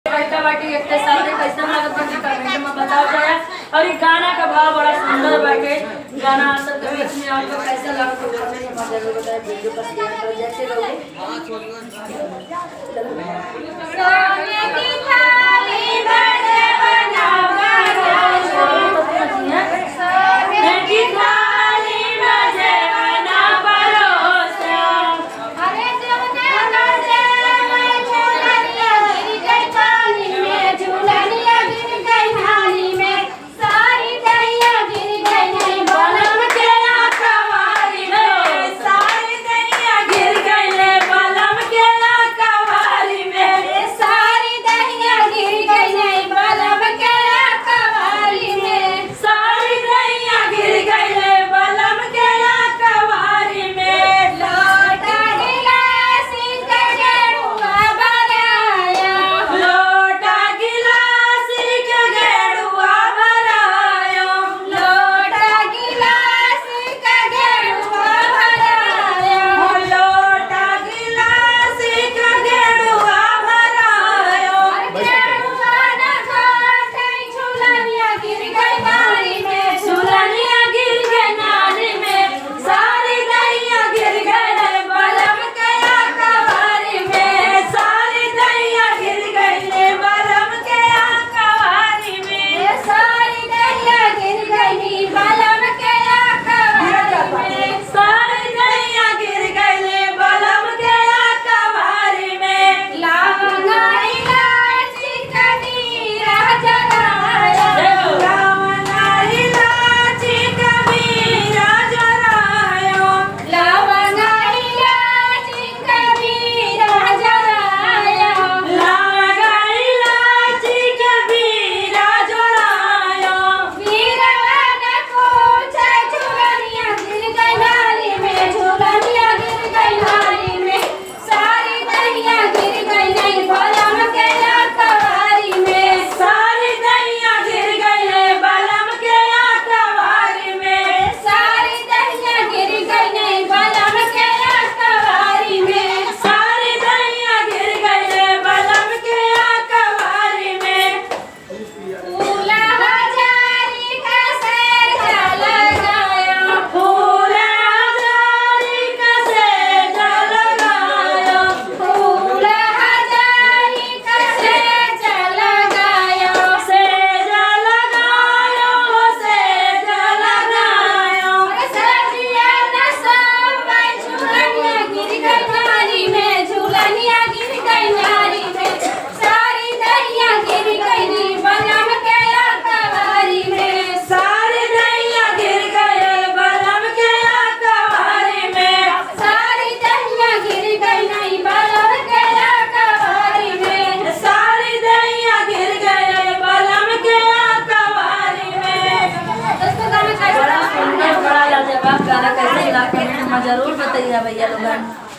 बाटी एक साथ कैसा लागत बाकी कमेंट में बताओ जरा। और ये गाना का भाव बड़ा सुंदर बाटे। गाना सब के बीच में आपको कैसा लागत है कमेंट में जरूर बताएं। वीडियो को शेयर कर जैसे रहोगे। सोने की थाली बजे बनावा सोने की थाली बजे बना परोसा। अरे जमुना बजे मैं झूलनिया गिर गई पानी में, झूलनिया गिर गई नाली में, सारी दैया गिर गई नहीं बलम के कवारी में, सारी दैया गिर गई ले बलम के कवारी में, सारी दैया गिर गई नहीं बलम के कवारी में, सारी दैया गिर गई ले बलम के कवारी में। लोटा गिलासी के गेरुआ भराया, लोटा गिलासी के गेरुआ भराया, लोटा गिलासी के गेरुआ भराया, लोटा गिलासी के गेरुआ भराया। गेरुआ न घाटे झूलनिया गिर गई नाली में, झूलनिया गिर गई नाली में, सारी दैया गिर गई ले बलम के कवारी में, सारी दैया गिर गई ले बलम के कवारी में, सारी दैया गिर गई नी बलम के कवारी में, सारी दैया गिर गई ले बलम के कवारी में। लावना इलायची कबीरा जराया, लावना इलायची कबीरा जराया, लावना इलायची कबीरा जराया, लावना इलायची कबीरा जराया। वीरवा ने पूछा झूलनिया गिर गई नाली में, झूलनिया गिर गई नाली में, सारी दैया गिर गई नहीं बलम के कवारी में, सारी दैया गिर गई ले बलम के कवारी में, सारी दैया गिर गई नहीं बलम के कवारी में, सारी दैया गिर गई ले बलम के कवारी में। फूला हजारी का सेजा लगाया, फूला हजारी का सेजा लगाया, फूला हजारी का सेजा लगाया, सेजा लगाया, सेजा लगाया। सजिया न सोवे झूलनिया गिर गई नाली में, झूलनिया गिर गई नाली में, सारी दैया गिर गई नी बलम के कवारी में, सारी दैया गिर गई बलम के कवारी में, सारी दैया गिर गई नहीं बलम के कवारी में, सारी दैया गिर गई बलम के कवारी में। दोस्तों गाना कैसा लगा? बड़ा सुंदर बड़ा लाजवाब गाना कैसा लगा कमेंट में जरूर बताइए भैया लोग।